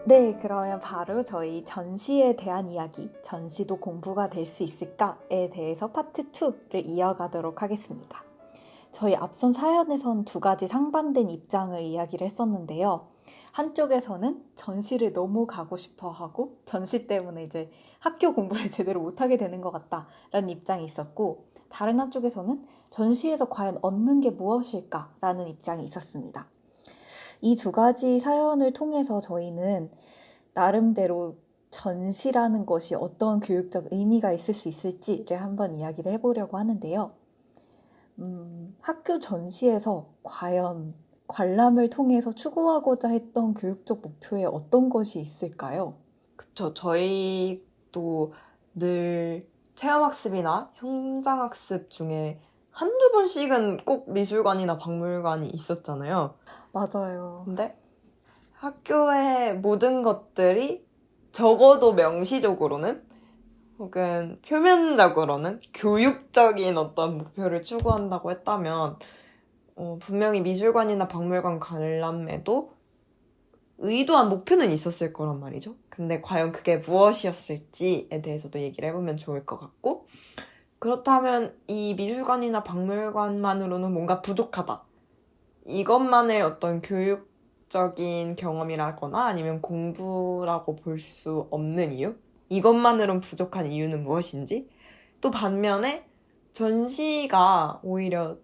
네, 그러면 바로 저희 전시에 대한 이야기, 전시도 공부가 될 수 있을까에 대해서 파트 2를 이어가도록 하겠습니다. 저희 앞선 사연에선 두 가지 상반된 입장을 이야기를 했었는데요. 한쪽에서는 전시를 너무 가고 싶어 하고 전시 때문에 이제 학교 공부를 제대로 못하게 되는 것 같다라는 입장이 있었고, 다른 한쪽에서는 전시에서 과연 얻는 게 무엇일까라는 입장이 있었습니다. 이 두 가지 사연을 통해서 저희는 나름대로 전시라는 것이 어떤 교육적 의미가 있을 수 있을지를 한번 이야기를 해보려고 하는데요. 학교 전시에서 과연 관람을 통해서 추구하고자 했던 교육적 목표에 어떤 것이 있을까요? 그쵸. 저희도 늘 체험학습이나 현장학습 중에 한두 번씩은 꼭 미술관이나 박물관이 있었잖아요. 맞아요. 근데 학교의 모든 것들이 적어도 명시적으로는 혹은 표면적으로는 교육적인 어떤 목표를 추구한다고 했다면 분명히 미술관이나 박물관 관람에도 의도한 목표는 있었을 거란 말이죠. 근데 과연 그게 무엇이었을지에 대해서도 얘기를 해보면 좋을 것 같고, 그렇다면 이 미술관이나 박물관만으로는 뭔가 부족하다. 이것만을 어떤 교육적인 경험이라거나 아니면 공부라고 볼 수 없는 이유? 이것만으론 부족한 이유는 무엇인지? 또 반면에 전시가 오히려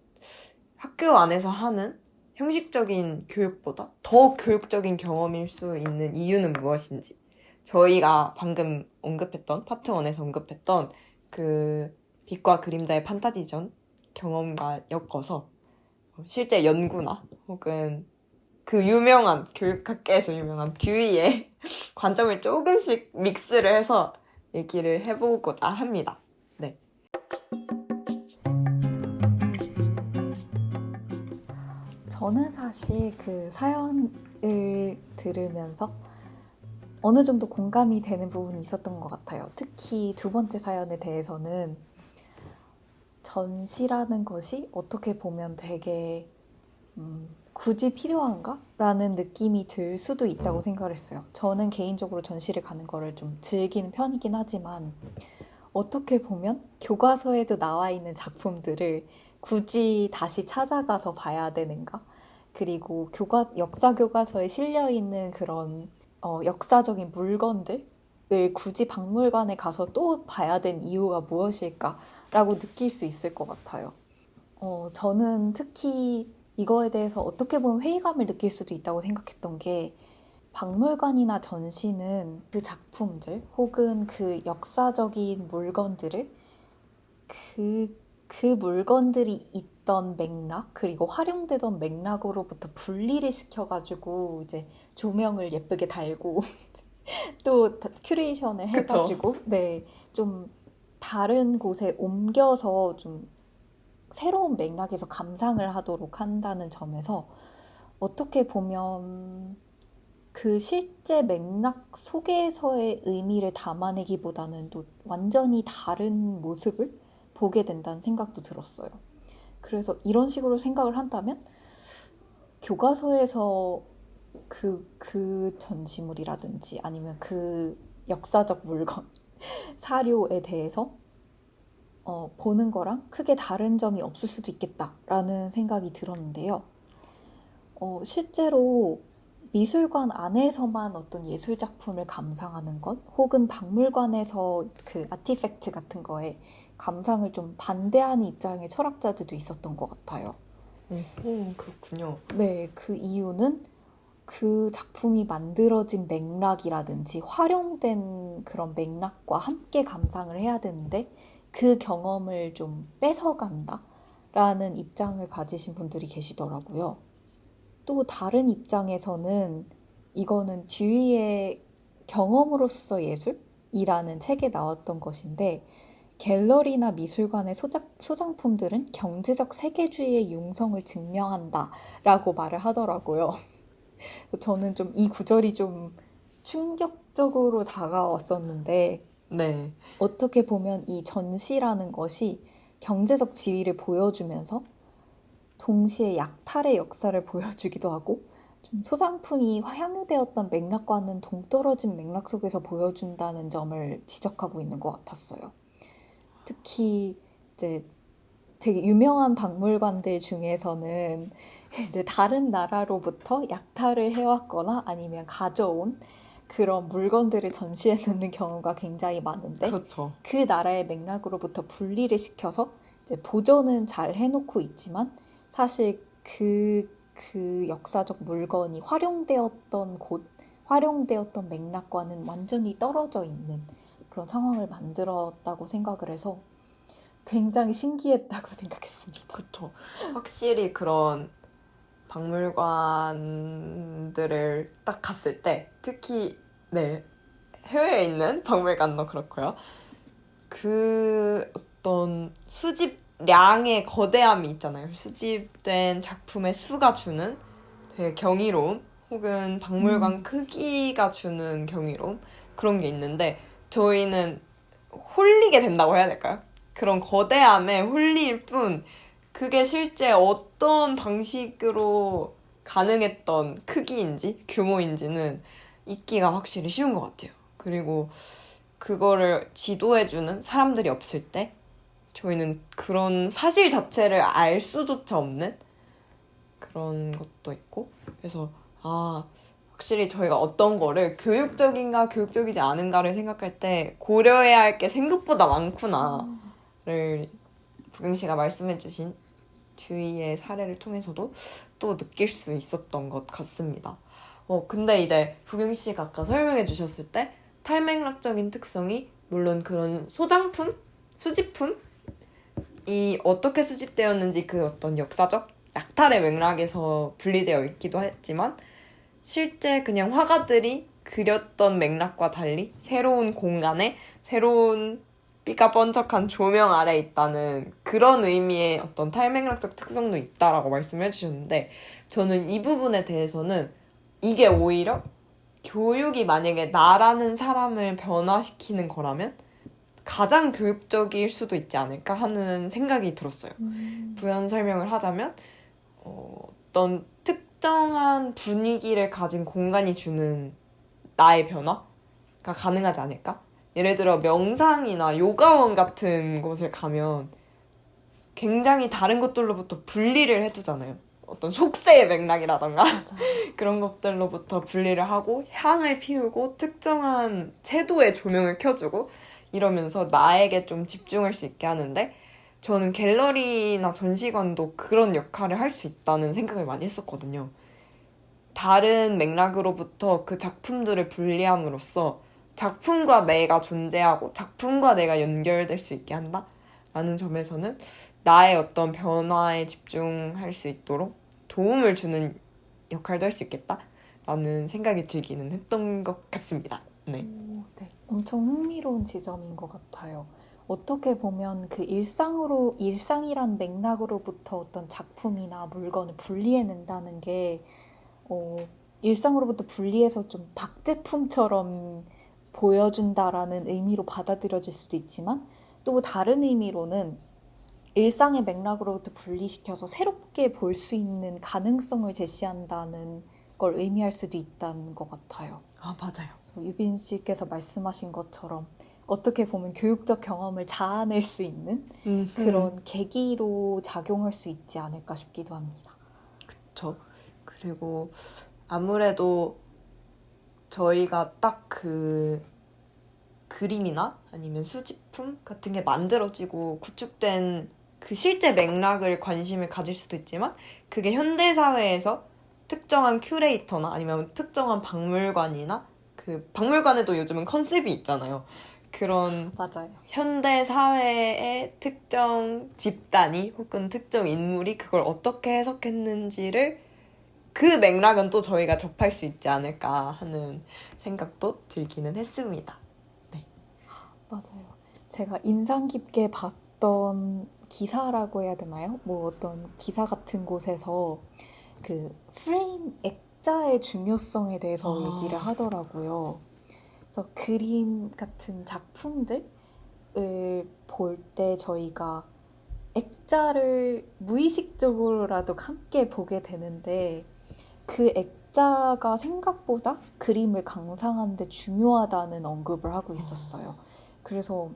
학교 안에서 하는 형식적인 교육보다 더 교육적인 경험일 수 있는 이유는 무엇인지, 저희가 방금 언급했던 파트 1에서 언급했던 그 빛과 그림자의 판타지전 경험과 엮어서 실제 연구나 혹은 그 유명한 교육학계에서 유명한 듀이의 관점을 조금씩 믹스를 해서 얘기를 해보고자 합니다. 네. 저는 사실 그 사연을 들으면서 어느 정도 공감이 되는 부분이 있었던 것 같아요. 특히 두 번째 사연에 대해서는 전시라는 것이 어떻게 보면 되게 굳이 필요한가? 라는 느낌이 들 수도 있다고 생각을 했어요. 저는 개인적으로 전시를 가는 거를 좀 즐기는 편이긴 하지만 어떻게 보면 교과서에도 나와 있는 작품들을 굳이 다시 찾아가서 봐야 되는가? 그리고 역사 교과서에 실려 있는 그런 역사적인 물건들을 굳이 박물관에 가서 또 봐야 된 이유가 무엇일까라고 느낄 수 있을 것 같아요. 저는 특히 이거에 대해서 어떻게 보면 회의감을 느낄 수도 있다고 생각했던 게, 박물관이나 전시는 그 작품들 혹은 그 역사적인 물건들을 그 물건들이 있던 맥락, 그리고 활용되던 맥락으로부터 분리를 시켜가지고 이제 조명을 예쁘게 달고 또 큐레이션을 그쵸. 해가지고 네, 좀 다른 곳에 옮겨서 좀 새로운 맥락에서 감상을 하도록 한다는 점에서 어떻게 보면 그 실제 맥락 속에서의 의미를 담아내기보다는 또 완전히 다른 모습을 보게 된다는 생각도 들었어요. 그래서 이런 식으로 생각을 한다면 교과서에서 그 전시물이라든지 아니면 그 역사적 물건, 사료에 대해서 보는 거랑 크게 다른 점이 없을 수도 있겠다라는 생각이 들었는데요. 실제로 미술관 안에서만 어떤 예술 작품을 감상하는 것, 혹은 박물관에서 그 아티팩트 같은 거에 감상을 좀 반대하는 입장의 철학자들도 있었던 것 같아요. 그렇군요. 네, 그 이유는 그 작품이 만들어진 맥락이라든지 활용된 그런 맥락과 함께 감상을 해야 되는데 그 경험을 좀 뺏어간다라는 입장을 가지신 분들이 계시더라고요. 또 다른 입장에서는 이거는 듀이의 경험으로서 예술이라는 책에 나왔던 것인데, 갤러리나 미술관의 소장품들은 경제적 세계주의의 융성을 증명한다라고 말을 하더라고요. 저는 좀 이 구절이 좀 충격적으로 다가왔었는데, 네. 어떻게 보면 이 전시라는 것이 경제적 지위를 보여주면서 동시에 약탈의 역사를 보여주기도 하고 좀 소장품이 향유되었던 맥락과는 동떨어진 맥락 속에서 보여준다는 점을 지적하고 있는 것 같았어요. 특히 이제 되게 유명한 박물관들 중에서는 이제 다른 나라로부터 약탈을 해왔거나 아니면 가져온 그런 물건들을 전시해 놓는 경우가 굉장히 많은데 그렇죠. 그 나라의 맥락으로부터 분리를 시켜서 이제 보존은 잘 해놓고 있지만 사실 그 역사적 물건이 활용되었던 곳, 활용되었던 맥락과는 완전히 떨어져 있는 그런 상황을 만들었다고 생각을 해서 굉장히 신기했다고 생각했습니다. 그쵸. 확실히 그런 박물관들을 딱 갔을 때, 특히, 네, 해외에 있는 박물관도 그렇고요. 그 어떤 수집량의 거대함이 있잖아요. 수집된 작품의 수가 주는 되게 경이로움, 혹은 박물관 크기가 주는 경이로움, 그런 게 있는데, 저희는 홀리게 된다고 해야 될까요? 그런 거대함에 홀릴 뿐, 그게 실제 어떤 방식으로 가능했던 크기인지 규모인지는 잊기가 확실히 쉬운 것 같아요. 그리고 그거를 지도해주는 사람들이 없을 때 저희는 그런 사실 자체를 알 수조차 없는 그런 것도 있고, 그래서 확실히 저희가 어떤 거를 교육적인가 교육적이지 않은가를 생각할 때 고려해야 할 게 생각보다 많구나를 부경 씨가 말씀해주신 주위의 사례를 통해서도 또 느낄 수 있었던 것 같습니다. 근데 이제 부경 씨가 아까 설명해 주셨을 때 탈맥락적인 특성이 물론 그런 소장품, 수집품이 어떻게 수집되었는지 그 어떤 역사적 약탈의 맥락에서 분리되어 있기도 했지만 실제 그냥 화가들이 그렸던 맥락과 달리 새로운 공간에 새로운 삐까번쩍한 조명 아래 있다는 그런 의미의 어떤 탈맥락적 특성도 있다라고 말씀을 해주셨는데, 저는 이 부분에 대해서는 이게 오히려 교육이 만약에 나라는 사람을 변화시키는 거라면 가장 교육적일 수도 있지 않을까 하는 생각이 들었어요. 부연 설명을 하자면 어떤 특정한 분위기를 가진 공간이 주는 나의 변화가 가능하지 않을까? 예를 들어 명상이나 요가원 같은 곳을 가면 굉장히 다른 것들로부터 분리를 해두잖아요. 어떤 속세의 맥락이라던가 그런 것들로부터 분리를 하고 향을 피우고 특정한 채도의 조명을 켜주고 이러면서 나에게 좀 집중할 수 있게 하는데, 저는 갤러리나 전시관도 그런 역할을 할 수 있다는 생각을 많이 했었거든요. 다른 맥락으로부터 그 작품들을 분리함으로써 작품과 내가 존재하고 작품과 내가 연결될 수 있게 한다? 라는 점에서는 나의 어떤 변화에 집중할 수 있도록 도움을 주는 역할도 할 수 있겠다? 라는 생각이 들기는 했던 것 같습니다. 네. 네. 엄청 흥미로운 지점인 것 같아요. 어떻게 보면 그 일상이란 맥락으로부터 어떤 작품이나 물건을 분리해낸다는 게, 어, 일상으로부터 분리해서 좀 박제품처럼 보여준다라는 의미로 받아들여질 수도 있지만, 또 다른 의미로는 일상의 맥락으로부터 분리시켜서 새롭게 볼 수 있는 가능성을 제시한다는 걸 의미할 수도 있다는 것 같아요. 맞아요. 그래서 유빈 씨께서 말씀하신 것처럼 어떻게 보면 교육적 경험을 자아낼 수 있는 그런 계기로 작용할 수 있지 않을까 싶기도 합니다. 그쵸. 그리고 아무래도 저희가 딱 그 그림이나 아니면 수집품 같은 게 만들어지고 구축된 그 실제 맥락을 관심을 가질 수도 있지만, 그게 현대사회에서 특정한 큐레이터나 아니면 특정한 박물관이나 그 박물관에도 요즘은 컨셉이 있잖아요. 그런 맞아요. 현대사회의 특정 집단이 혹은 특정 인물이 그걸 어떻게 해석했는지를 그 맥락은 또 저희가 접할 수 있지 않을까 하는 생각도 들기는 했습니다. 맞아요. 제가 인상 깊게 봤던 기사라고 해야 되나요? 뭐 어떤 기사 같은 곳에서 그 프레임 액자의 중요성에 대해서 얘기를 하더라고요. 그래서 그림 같은 작품들을 볼 때 저희가 액자를 무의식적으로라도 함께 보게 되는데 그 액자가 생각보다 그림을 강상하는 데 중요하다는 언급을 하고 있었어요. 그래서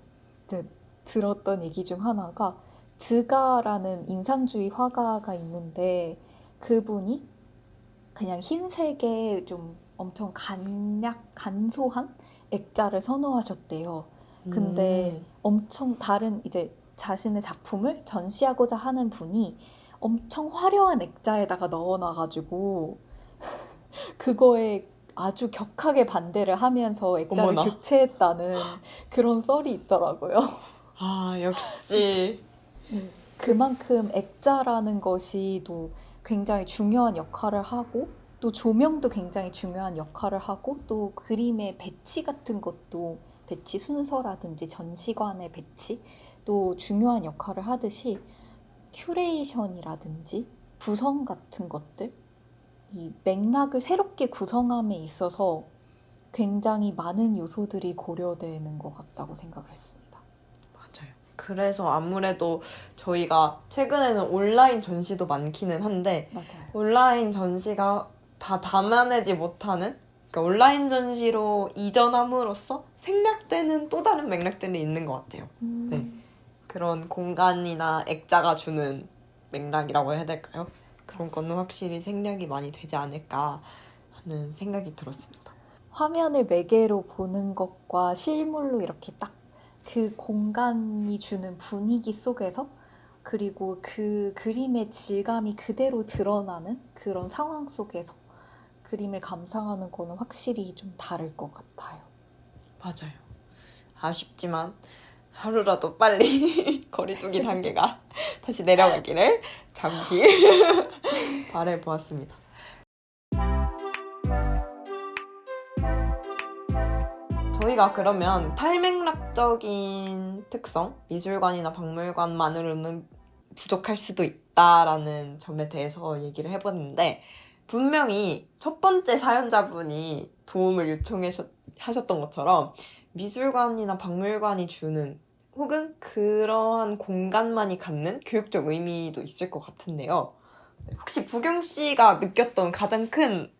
이제 들었던 얘기 중 하나가 드가라는 인상주의 화가가 있는데 그분이 그냥 흰색의 좀 엄청 간소한 액자를 선호하셨대요. 근데 엄청 다른 이제 자신의 작품을 전시하고자 하는 분이 엄청 화려한 액자에다가 넣어놔가지고 그거에 아주 격하게 반대를 하면서 액자를 어머나. 교체했다는 그런 썰이 있더라고요. 아, 역시. 그만큼 액자라는 것이 또 굉장히 중요한 역할을 하고 또 조명도 굉장히 중요한 역할을 하고 또 그림의 배치 같은 것도 배치 순서라든지 전시관의 배치 또 중요한 역할을 하듯이 큐레이션이라든지 구성 같은 것들 이 맥락을 새롭게 구성함에 있어서 굉장히 많은 요소들이 고려되는 것 같다고 생각을 했습니다. 맞아요. 그래서 아무래도 저희가 최근에는 온라인 전시도 많기는 한데 맞아요. 온라인 전시가 다 담아내지 못하는 그러니까 온라인 전시로 이전함으로써 생략되는 또 다른 맥락들이 있는 것 같아요. 네. 그런 공간이나 액자가 주는 맥락이라고 해야 될까요? 그런 거는 확실히 생략이 많이 되지 않을까 하는 생각이 들었습니다. 화면을 매개로 보는 것과 실물로 이렇게 딱 그 공간이 주는 분위기 속에서 그리고 그 그림의 질감이 그대로 드러나는 그런 상황 속에서 그림을 감상하는 거는 확실히 좀 다를 것 같아요. 맞아요. 아쉽지만 하루라도 빨리 거리두기 단계가 다시 내려가기를 잠시 바라보았습니다. 저희가 그러면 탈맥락적인 특성, 미술관이나 박물관만으로는 부족할 수도 있다라는 점에 대해서 얘기를 해봤는데 분명히 첫 번째 사연자분이 도움을 요청하셨던 것처럼 미술관이나 박물관이 주는 혹은 그러한 공간만이 갖는 교육적 의미도 있을 것 같은데요. 혹시 부경 씨가 느꼈던 가장 큰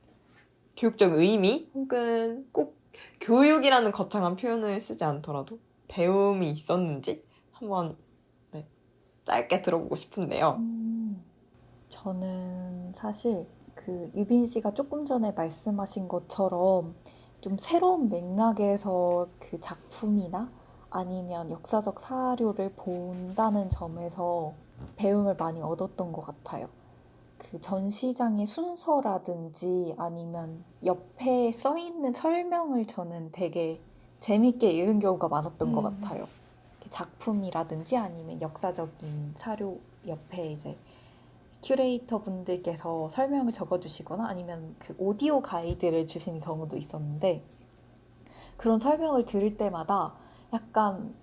교육적 의미 혹은 꼭 교육이라는 거창한 표현을 쓰지 않더라도 배움이 있었는지 한번 짧게 들어보고 싶은데요. 저는 사실 그 유빈 씨가 조금 전에 말씀하신 것처럼 좀 새로운 맥락에서 그 작품이나 아니면 역사적 사료를 본다는 점에서 배움을 많이 얻었던 것 같아요. 그 전시장의 순서라든지 아니면 옆에 써 있는 설명을 저는 되게 재밌게 읽은 경우가 많았던 것 같아요. 작품이라든지 아니면 역사적인 사료 옆에 이제 큐레이터 분들께서 설명을 적어주시거나 아니면 그 오디오 가이드를 주시는 경우도 있었는데 그런 설명을 들을 때마다 약간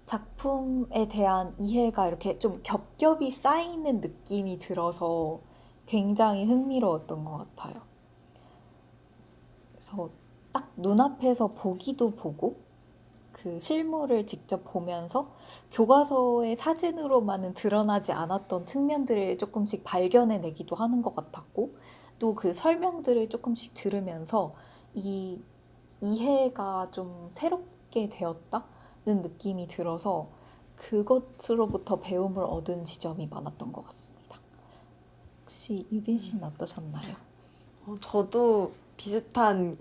작품에 대한 이해가 이렇게 좀 겹겹이 쌓이는 느낌이 들어서 굉장히 흥미로웠던 것 같아요. 그래서 딱 눈앞에서 보기도 보고 그 실물을 직접 보면서 교과서의 사진으로만은 드러나지 않았던 측면들을 조금씩 발견해내기도 하는 것 같았고 또 그 설명들을 조금씩 들으면서 이 이해가 좀 새롭게 되었다는 느낌이 들어서 그것으로부터 배움을 얻은 지점이 많았던 것 같습니다. 혹시 유빈 씨는 어떠셨나요? 저도 비슷한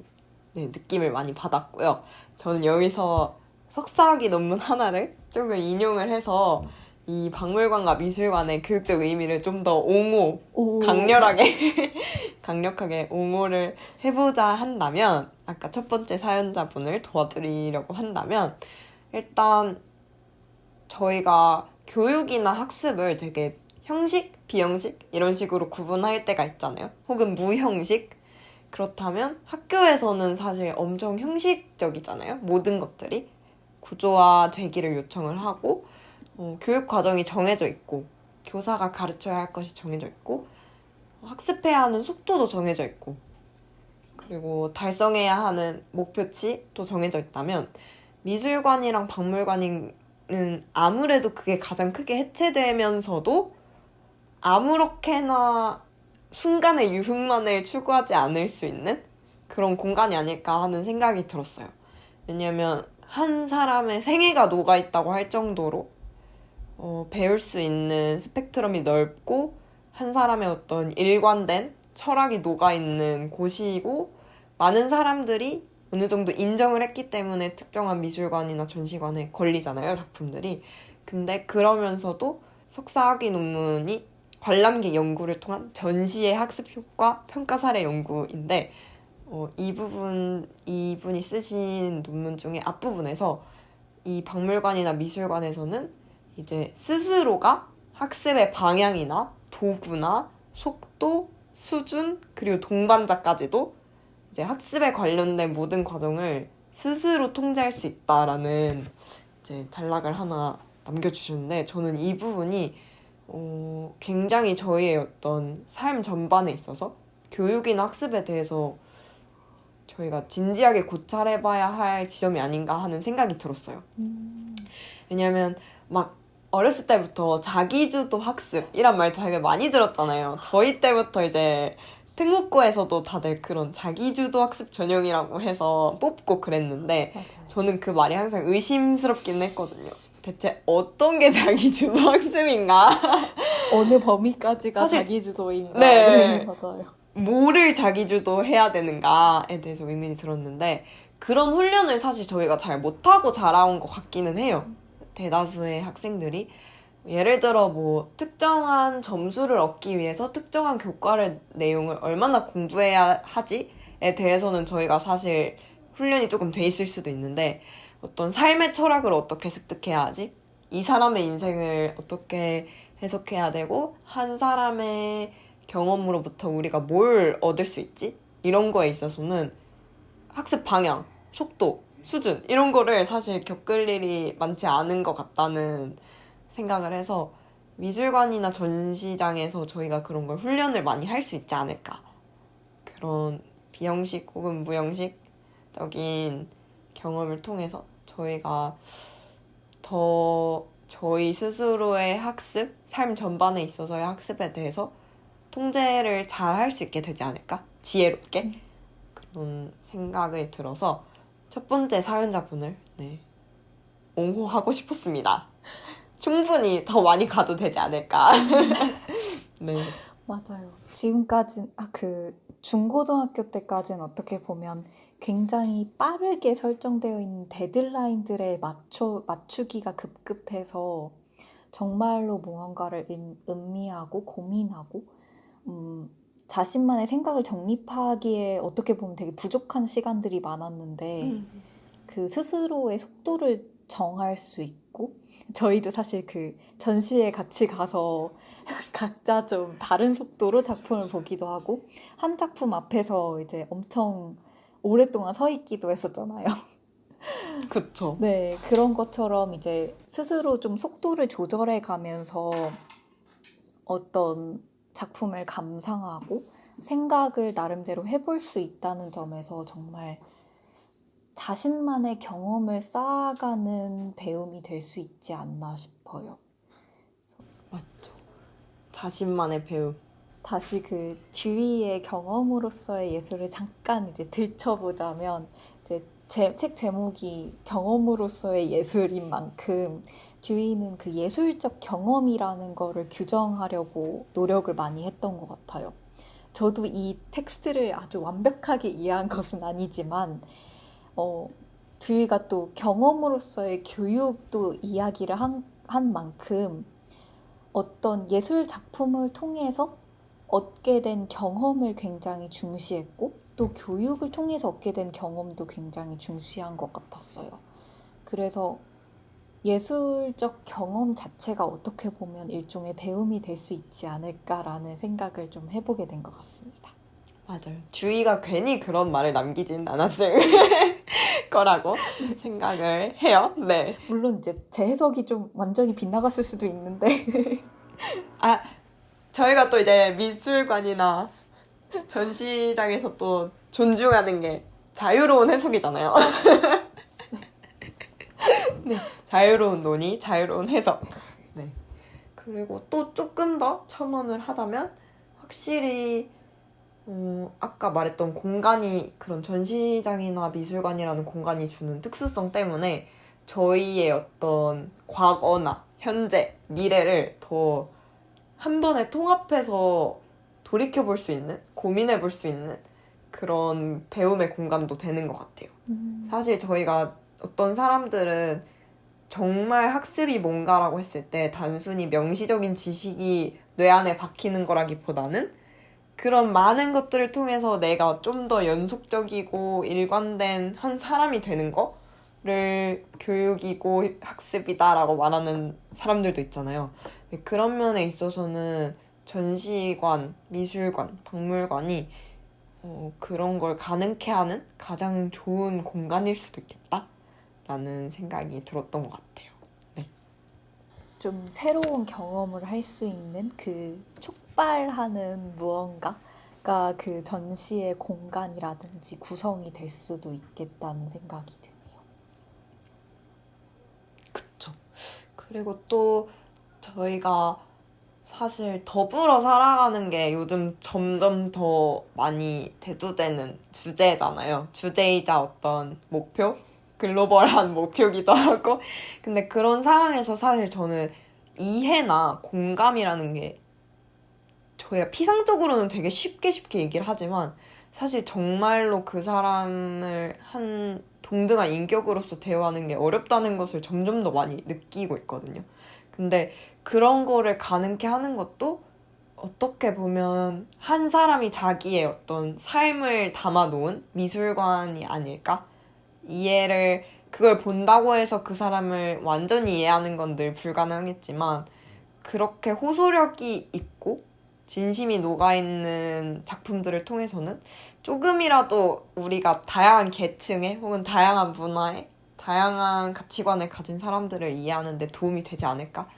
느낌을 많이 받았고요. 저는 여기서 석사학위 논문 하나를 조금 인용을 해서 이 박물관과 미술관의 교육적 의미를 좀 더 강력하게 옹호를 해보자 한다면 아까 첫 번째 사연자분을 도와드리려고 한다면 일단 저희가 교육이나 학습을 되게 형식, 비형식 이런 식으로 구분할 때가 있잖아요. 혹은 무형식. 그렇다면 학교에서는 사실 엄청 형식적이잖아요. 모든 것들이 구조화되기를 요청을 하고 교육 과정이 정해져 있고 교사가 가르쳐야 할 것이 정해져 있고 학습해야 하는 속도도 정해져 있고 그리고 달성해야 하는 목표치도 정해져 있다면 미술관이랑 박물관은 아무래도 그게 가장 크게 해체되면서도 아무렇게나 순간의 유흥만을 추구하지 않을 수 있는 그런 공간이 아닐까 하는 생각이 들었어요. 왜냐면 한 사람의 생애가 녹아있다고 할 정도로 배울 수 있는 스펙트럼이 넓고 한 사람의 어떤 일관된 철학이 녹아있는 곳이고 많은 사람들이 어느 정도 인정을 했기 때문에 특정한 미술관이나 전시관에 걸리잖아요, 작품들이. 근데 그러면서도 석사학위 논문이 관람객 연구를 통한 전시의 학습 효과 평가 사례 연구인데 이분이 쓰신 논문 중에 앞부분에서 이 박물관이나 미술관에서는 이제 스스로가 학습의 방향이나 도구나 속도, 수준, 그리고 동반자까지도 이제 학습에 관련된 모든 과정을 스스로 통제할 수 있다라는 이제 단락을 하나 남겨주셨는데 저는 이 부분이 굉장히 저희의 어떤 삶 전반에 있어서 교육이나 학습에 대해서 저희가 진지하게 고찰해봐야 할 지점이 아닌가 하는 생각이 들었어요. 왜냐면 막 어렸을 때부터 자기주도 학습이란 말 되게 많이 들었잖아요. 저희 때부터 이제 특목고에서도 다들 그런 자기주도 학습 전형이라고 해서 뽑고 그랬는데 맞아요. 저는 그 말이 항상 의심스럽긴 했거든요. 대체 어떤 게 자기주도 학습인가? 어느 범위까지가 사실- 자기 주도인가? 네. 맞아요. 뭐를 자기주도 해야 되는가에 대해서 의문이 들었는데 그런 훈련을 사실 저희가 잘 못하고 자라온 것 같기는 해요. 대다수의 학생들이 예를 들어 뭐 특정한 점수를 얻기 위해서 특정한 교과를 내용을 얼마나 공부해야 하지에 대해서는 저희가 사실 훈련이 조금 돼 있을 수도 있는데 어떤 삶의 철학을 어떻게 습득해야 하지? 이 사람의 인생을 어떻게 해석해야 되고 한 사람의 경험으로부터 우리가 뭘 얻을 수 있지? 이런 거에 있어서는 학습 방향, 속도, 수준 이런 거를 사실 겪을 일이 많지 않은 것 같다는 생각을 해서 미술관이나 전시장에서 저희가 그런 걸 훈련을 많이 할 수 있지 않을까. 그런 비형식 혹은 무형식적인 경험을 통해서 저희가 더 저희 스스로의 학습, 삶 전반에 있어서의 학습에 대해서 통제를 잘 할 수 있게 되지 않을까? 지혜롭게? 그런 생각을 들어서 첫 번째 사연자분을 옹호하고 싶었습니다. 충분히 더 많이 가도 되지 않을까? 네. 맞아요. 지금까지 중고등학교 때까지는 어떻게 보면 굉장히 빠르게 설정되어 있는 데드라인들에 맞추기가 급급해서 정말로 무언가를 음미하고 고민하고 자신만의 생각을 정립하기에 어떻게 보면 되게 부족한 시간들이 많았는데 그 스스로의 속도를 정할 수 있고 저희도 사실 그 전시회 같이 가서 각자 좀 다른 속도로 작품을 보기도 하고 한 작품 앞에서 이제 엄청 오랫동안 서 있기도 했었잖아요. 그쵸. 네, 그런 것처럼 이제 스스로 좀 속도를 조절해 가면서 어떤 작품을 감상하고 생각을 나름대로 해볼 수 있다는 점에서 정말 자신만의 경험을 쌓아가는 배움이 될 수 있지 않나 싶어요. 맞죠. 자신만의 배움. 다시 그 듀이의 경험으로서의 예술을 잠깐 이제 들춰보자면 이제 책 제목이 경험으로서의 예술인 만큼 듀이는 그 예술적 경험이라는 거를 규정하려고 노력을 많이 했던 것 같아요. 저도 이 텍스트를 아주 완벽하게 이해한 것은 아니지만 듀이가 또 경험으로서의 교육도 이야기를 한 만큼 어떤 예술 작품을 통해서 얻게 된 경험을 굉장히 중시했고 또 교육을 통해서 얻게 된 경험도 굉장히 중시한 것 같았어요. 그래서 예술적 경험 자체가 어떻게 보면 일종의 배움이 될 수 있지 않을까라는 생각을 좀 해보게 된 것 같습니다. 맞아요. 주희가 괜히 그런 말을 남기진 않았을 거라고 생각을 해요. 네. 물론 이제 제 해석이 좀 완전히 빗나갔을 수도 있는데 저희가 또 이제 미술관이나 전시장에서 또 존중하는 게 자유로운 해석이잖아요. 네. 자유로운 논의, 자유로운 해석. 네. 그리고 또 조금 더 첨언을 하자면 확실히 아까 말했던 공간이 그런 전시장이나 미술관이라는 공간이 주는 특수성 때문에 저희의 어떤 과거나 현재, 미래를 더 한 번에 통합해서 돌이켜볼 수 있는, 고민해볼 수 있는 그런 배움의 공간도 되는 것 같아요. 사실 저희가 어떤 사람들은 정말 학습이 뭔가라고 했을 때 단순히 명시적인 지식이 뇌 안에 박히는 거라기보다는 그런 많은 것들을 통해서 내가 좀 더 연속적이고 일관된 한 사람이 되는 거를 교육이고 학습이다라고 말하는 사람들도 있잖아요. 그런 면에 있어서는 전시관, 미술관, 박물관이 그런 걸 가능케 하는 가장 좋은 공간일 수도 있겠다라는 생각이 들었던 것 같아요. 네. 좀 새로운 경험을 할 수 있는 그 촉발하는 무언가가 그 전시의 공간이라든지 구성이 될 수도 있겠다는 생각이 드네요. 그쵸. 그리고 또 저희가 사실 더불어 살아가는 게 요즘 점점 더 많이 대두되는 주제잖아요. 주제이자 어떤 목표? 글로벌한 목표기도 하고. 근데 그런 상황에서 사실 저는 이해나 공감이라는 게 저희가 피상적으로는 되게 쉽게 얘기를 하지만 사실 정말로 그 사람을 한 동등한 인격으로서 대우하는 게 어렵다는 것을 점점 더 많이 느끼고 있거든요. 근데 그런 거를 가능케 하는 것도 어떻게 보면 한 사람이 자기의 어떤 삶을 담아놓은 미술관이 아닐까? 그걸 본다고 해서 그 사람을 완전히 이해하는 건 늘 불가능하겠지만 그렇게 호소력이 있고 진심이 녹아있는 작품들을 통해서는 조금이라도 우리가 다양한 계층의 혹은 다양한 문화의 다양한 가치관을 가진 사람들을 이해하는 데 도움이 되지 않을까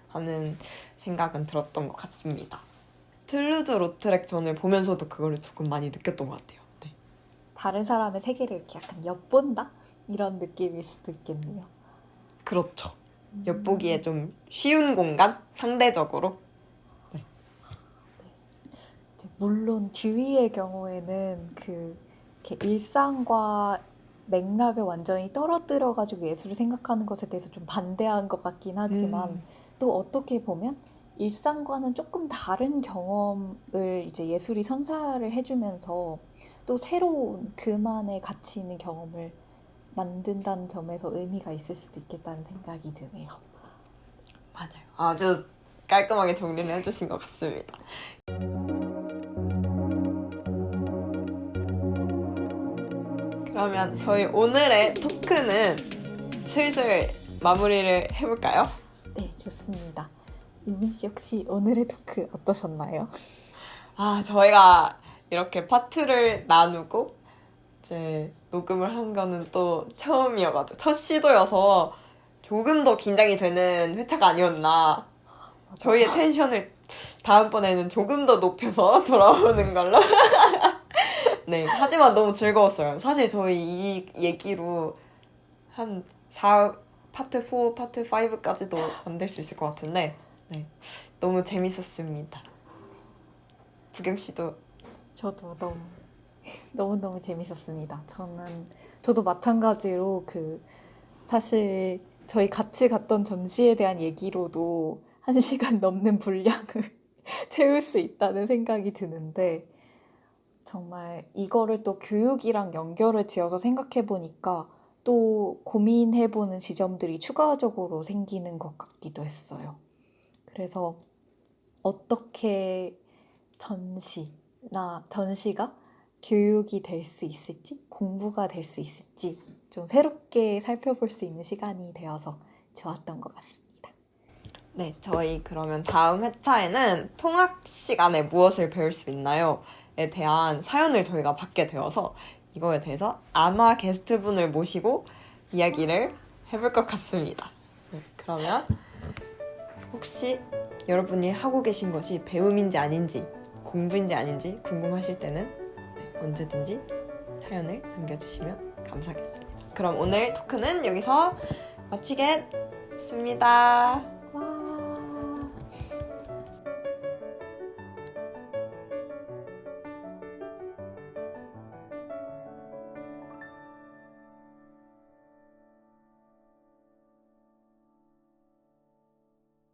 하는 생각은 들었던 것 같습니다. 툴루즈 로트렉 전을 보면서도 그거를 조금 많이 느꼈던 것 같아요. 네. 다른 사람의 세계를 이렇게 약간 엿본다? 이런 느낌일 수도 있겠네요. 그렇죠. 엿보기에 좀 쉬운 공간? 상대적으로. 물론 듀이의 경우에는 이렇게 일상과 맥락을 완전히 떨어뜨려가지고 예술을 생각하는 것에 대해서 좀 반대한 것 같긴 하지만 또 어떻게 보면 일상과는 조금 다른 경험을 이제 예술이 선사를 해주면서 또 새로운 그만의 가치 있는 경험을 만든다는 점에서 의미가 있을 수도 있겠다는 생각이 드네요. 맞아요. 아주 깔끔하게 정리를 해주신 것 같습니다. 그러면 저희 오늘의 토크는 슬슬 마무리를 해볼까요? 네, 좋습니다. 유민 씨 혹시 오늘의 토크 어떠셨나요? 저희가 이렇게 파트를 나누고 이제 녹음을 한 거는 또 처음이어가지고 첫 시도여서 조금 더 긴장이 되는 회차가 아니었나. 저희의 텐션을 다음번에는 조금 더 높여서 돌아오는 걸로. 네, 하지만 너무 즐거웠어요. 사실 저희 이 얘기로 한 파트 4, 파트 5까지도 만들 수 있을 것 같은데 네, 너무 재밌었습니다. 부경 씨도 저도 너무너무 재밌었습니다. 저도 마찬가지로 사실 저희 같이 갔던 전시에 대한 얘기로도 1시간 넘는 분량을 채울 수 있다는 생각이 드는데 정말 이거를 또 교육이랑 연결을 지어서 생각해 보니까 또 고민해 보는 지점들이 추가적으로 생기는 것 같기도 했어요. 그래서 어떻게 전시가 교육이 될 수 있을지, 공부가 될 수 있을지 좀 새롭게 살펴볼 수 있는 시간이 되어서 좋았던 것 같습니다. 네, 저희 그러면 다음 회차에는 통학 시간에 무엇을 배울 수 있나요? 에 대한 사연을 저희가 받게 되어서 이거에 대해서 아마 게스트분을 모시고 이야기를 해볼 것 같습니다. 네, 그러면 혹시 여러분이 하고 계신 것이 배움인지 아닌지 공부인지 아닌지 궁금하실 때는 언제든지 사연을 남겨주시면 감사하겠습니다. 그럼 오늘 토크는 여기서 마치겠습니다.